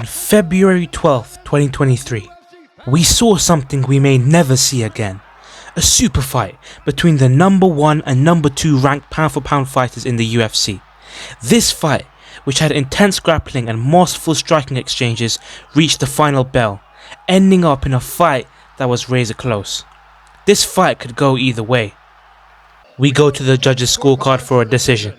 On February 12th, 2023, we saw something we may never see again. A super fight between the number 1 and number 2 ranked pound for pound fighters in the UFC. This fight, which had intense grappling and masterful striking exchanges, reached the final bell, ending up in a fight that was razor close. This fight could go either way. We go to the judges' scorecard for a decision.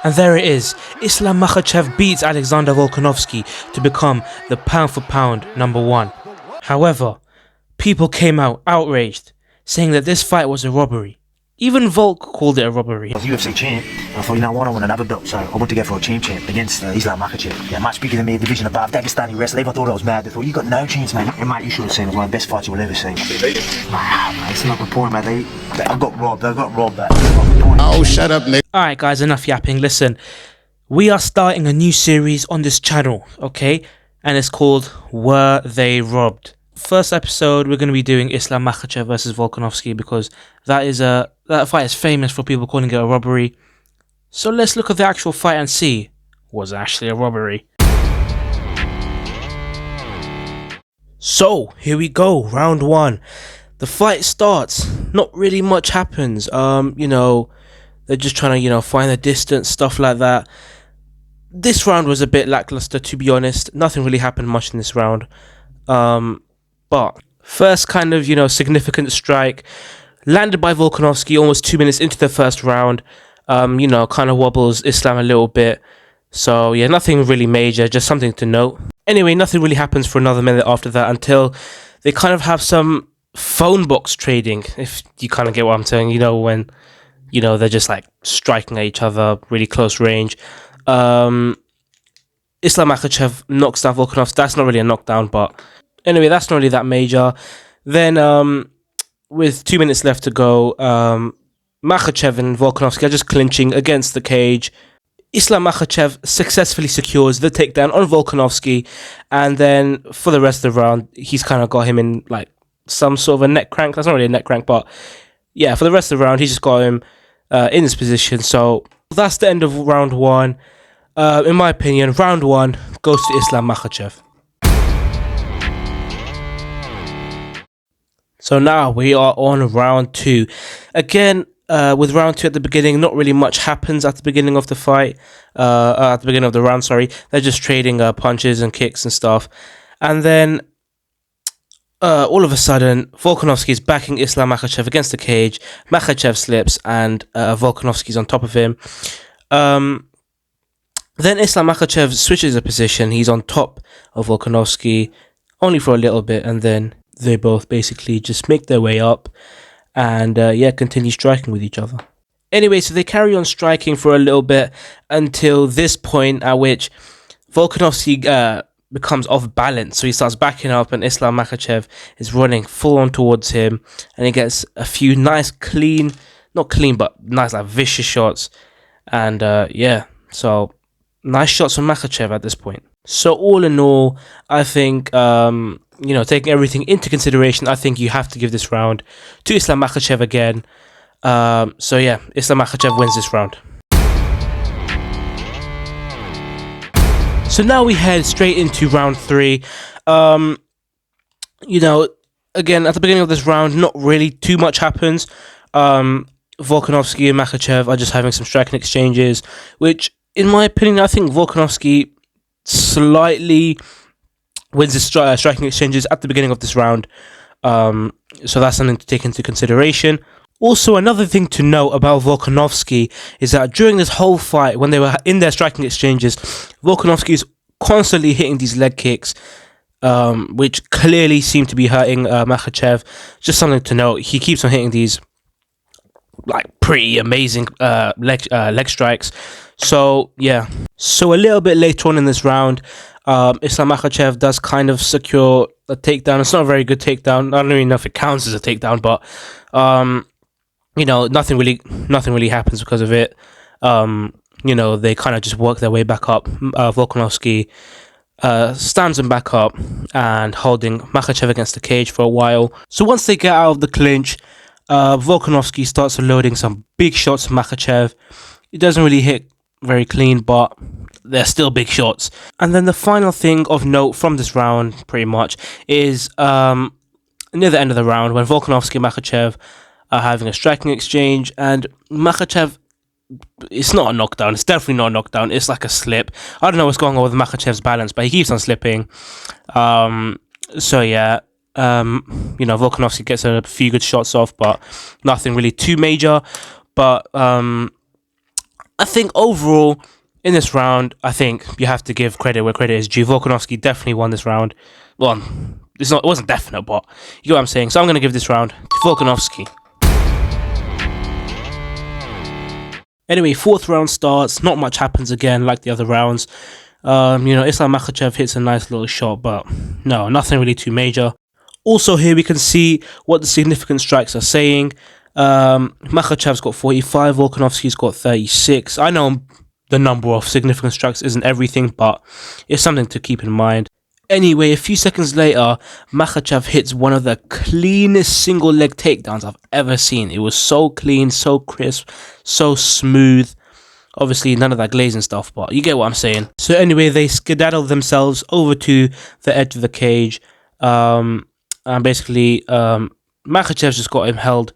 And there it is, Islam Makhachev beats Alexander Volkanovski to become the pound for pound number 1. However, people came out outraged, saying that this fight was a robbery. Even Volk called it a robbery. I was UFC champ, and I thought, I want to win another belt, so I went to go for a champ against Islam Makhachev. Yeah, much bigger than me, division above, Dagestani wrestler. Everyone thought I was mad. They thought, you got no chance, mate. And mate, you should have seen it. It was one of the best fights you will ever see. Mate, it's not the point, mate. I got robbed, Oh, shut up, Nick. Alright guys, enough yapping. Listen, we are starting a new series on this channel, okay? And it's called Were They Robbed? First episode, we're going to be doing Islam Makhachev versus Volkanovski because that fight is famous for people calling it a robbery. So let's look at the actual fight and see, was it actually a robbery? So, here we go, round 1. The fight starts, not really much happens, they're just trying to, find the distance, stuff like that. This round was a bit lackluster, to be honest. Nothing really happened much in this round. But first kind of, significant strike landed by Volkanovski almost 2 minutes into the first round. Kind of wobbles Islam a little bit. So yeah, nothing really major, just something to note. Anyway, nothing really happens for another minute after that until they kind of have some phone box trading, if you kind of get what I'm saying, when they're just like striking at each other really close range. Islam Makhachev knocks down Volkanovski. That's not really a knockdown, but anyway, that's not really that major. Then with 2 minutes left to go, Makhachev and Volkanovski are just clinching against the cage. Islam Makhachev successfully secures the takedown on Volkanovski, and then for the rest of the round, he's kind of got him in like some sort of a neck crank. That's not really a neck crank, but yeah, for the rest of the round, he's just got him in this position. So that's the end of round 1. In my opinion, round 1 goes to Islam Makhachev. So now we are on round 2. Again, with round 2 at the beginning, not really much happens at the beginning of the fight. At the beginning of the round, sorry. They're just trading punches and kicks and stuff. And then all of a sudden, Volkanovski is backing Islam Makhachev against the cage. Makhachev slips and Volkanovski's on top of him. Then Islam Makhachev switches the position. He's on top of Volkanovski only for a little bit, and then they both basically just make their way up and continue striking with each other. Anyway, so they carry on striking for a little bit until this point at which Volkanovski becomes off balance, so he starts backing up and Islam Makhachev is running full on towards him, and he gets a few nice not clean but nice like vicious shots, and so nice shots from Makhachev at this point. So all in all, I think taking everything into consideration, I think you have to give this round to Islam Makhachev again. So yeah, Islam Makhachev wins this round. So now we head straight into round 3. Again, at the beginning of this round, not really too much happens. Volkanovski and Makhachev are just having some striking exchanges, which, in my opinion, I think Volkanovski slightly wins the striking exchanges at the beginning of this round. So that's something to take into consideration. Also, another thing to note about Volkanovski is that during this whole fight, when they were in their striking exchanges, Volkanovski is constantly hitting these leg kicks, which clearly seem to be hurting Makhachev. Just something to note. He keeps on hitting these like pretty amazing leg strikes. So yeah. So a little bit later on in this round, Islam Makhachev does kind of secure a takedown. It's not a very good takedown. I don't even know if it counts as a takedown, but nothing really happens because of it. They kind of just work their way back up. Volkanovski stands him back up and holding Makhachev against the cage for a while. So once they get out of the clinch, Volkanovski starts loading some big shots from Makhachev. It doesn't really hit very clean, but they're still big shots. And then the final thing of note from this round, pretty much, is near the end of the round when Volkanovski and Makhachev are having a striking exchange, and Makhachev, it's not a knockdown. It's definitely not a knockdown. It's like a slip. I don't know what's going on with Makhachev's balance, but he keeps on slipping. So yeah, Volkanovski gets a few good shots off, but nothing really too major. But I think overall in this round, I think you have to give credit where credit is due. Volkanovski definitely won this round. Well, it wasn't definite, but you know what I'm saying. So I'm going to give this round to Volkanovski. Anyway, fourth round starts. Not much happens again like the other rounds. Islam Makhachev hits a nice little shot, but no, nothing really too major. Also here we can see what the significant strikes are saying. Makhachev's got 45, Volkanovski's got 36. I know the number of significant strikes isn't everything, but it's something to keep in mind. Anyway, a few seconds later, Makhachev hits one of the cleanest single leg takedowns I've ever seen. It was so clean, so crisp, so smooth. Obviously, none of that glazing stuff, but you get what I'm saying. So anyway, they skedaddle themselves over to the edge of the cage. And basically, Makhachev's just got him held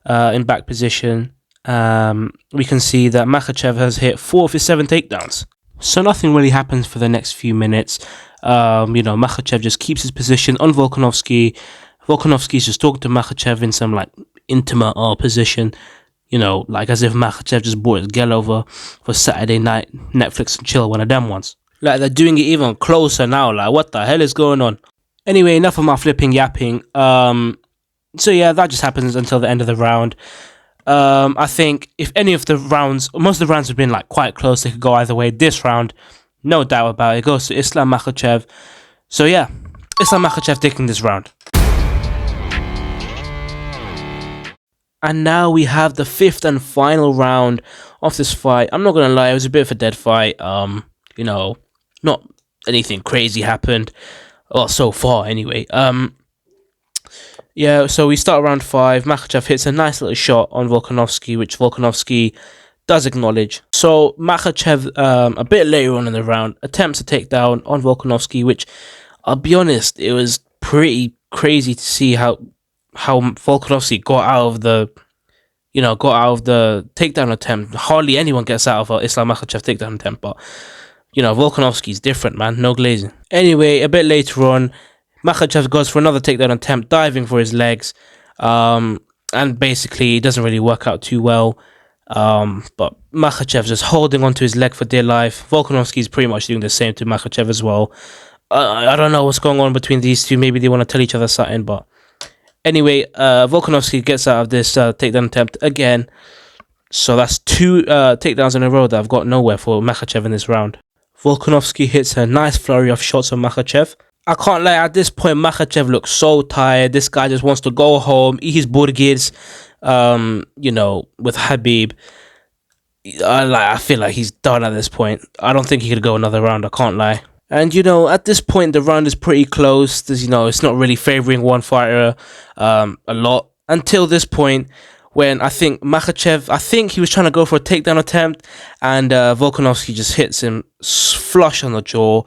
in back position. We can see that Makhachev has hit 4 of his 7 takedowns. So nothing really happens for the next few minutes. Makhachev just keeps his position on Volkanovski. Volkanovski's just talking to Makhachev in some intimate position, as if Makhachev just brought his girl over for Saturday night Netflix and chill, one of them ones. They're doing it even closer now. What the hell is going on? Anyway, enough of my flipping yapping. So yeah, that just happens until the end of the round. I think if any of the rounds, most of the rounds have been quite close, they could go either way. This round, no doubt about it, goes to Islam Makhachev. So yeah, Islam Makhachev taking this round. And now we have the 5th and final round of this fight. I'm not gonna lie, it was a bit of a dead fight. Not anything crazy happened. Well, so far anyway. Yeah, so we start round 5. Makhachev hits a nice little shot on Volkanovski, which Volkanovski does acknowledge. So Makhachev, a bit later on in the round, attempts a takedown on Volkanovski, which, I'll be honest, it was pretty crazy to see how Volkanovski got out of the takedown attempt. Hardly anyone gets out of a Islam Makhachev takedown attempt, but Volkanovski's different, man. No glazing. Anyway, a bit later on, Makhachev goes for another takedown attempt, diving for his legs, and basically it doesn't really work out too well. But Makhachev just holding onto his leg for dear life. Volkanovski's pretty much doing the same to Makhachev as well. I don't know what's going on between these two. Maybe they want to tell each other something, but anyway, Volkanovski gets out of this takedown attempt again. So that's 2 takedowns in a row that have got nowhere for Makhachev in this round. Volkanovski hits a nice flurry of shots on Makhachev. I can't lie, at this point, Makhachev looks so tired. This guy just wants to go home, eat his burgers, with Habib. I feel like he's done at this point. I don't think he could go another round, I can't lie. And, at this point, the round is pretty close. There's, it's not really favouring one fighter a lot. Until this point, when I think Makhachev, he was trying to go for a takedown attempt, and Volkanovski just hits him flush on the jaw.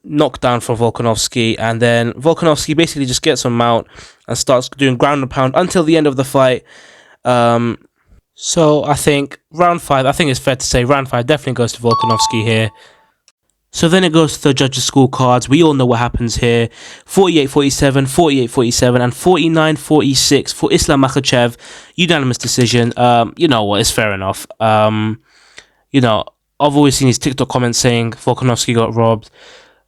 Knockdown from Volkanovski, and then Volkanovski basically just gets him out and starts doing ground and pound until the end of the fight. So I think round 5, I think it's fair to say round 5 definitely goes to Volkanovski here. So then it goes to the judges' scorecards. We all know what happens here. 48-47, 48-47, and 49-46 for Islam Makhachev. Unanimous decision. You know what, it's fair enough. I've always seen these TikTok comments saying Volkanovski got robbed.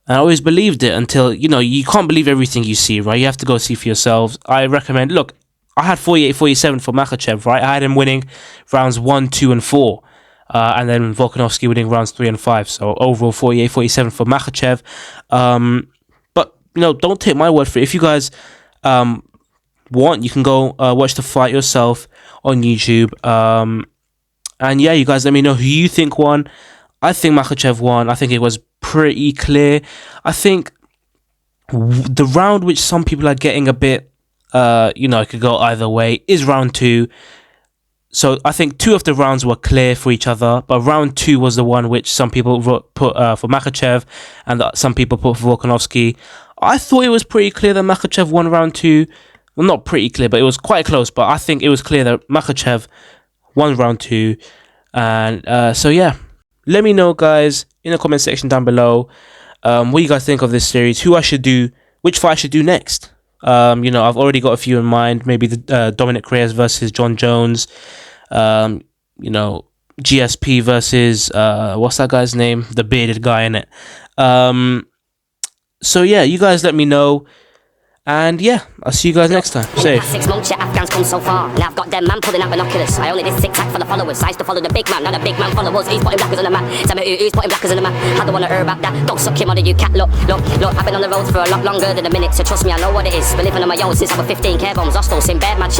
And I always believed it until, you can't believe everything you see, right? You have to go see for yourselves. I recommend, look, I had 48-47 for Makhachev, right? I had him winning rounds 1, 2, and 4. And then Volkanovski winning rounds 3 and 5. So overall 48-47 for Makhachev. But, don't take my word for it. If you guys want, you can go watch the fight yourself on YouTube. And yeah, you guys let me know who you think won. I think Makhachev won. I think it was pretty clear. I think the round which some people are getting a bit it could go either way, is round 2. So I think 2 of the rounds were clear for each other, but round 2 was the one which some people put for Makhachev, and some people put for Volkanovski. I thought it was pretty clear that Makhachev won round 2. Well, not pretty clear, but it was quite close. But I think it was clear that Makhachev won round 2. And so yeah, let me know, guys, in the comment section down below, what you guys think of this series, which fight I should do next. I've already got a few in mind. Maybe the Dominic Reyes versus John Jones. GSP versus what's that guy's name? The bearded guy in it. So yeah, you guys let me know. And yeah, I'll see you guys next time. Safe. 6 months, yeah, Afghans come so far. Now I've got them man pulling out binoculars. I only did tic-tac for the followers. I used to follow the big man, now the big man followers. He's putting blackers on the map. Tell me who's putting blackers on the map. I don't wanna hear about that. Don't suck him on you cat. Look, I've been on the road for a lot longer than a minute. So trust me, I know what it is. Been living on my own since I was 15. Care bombs, hostels, in bed, man.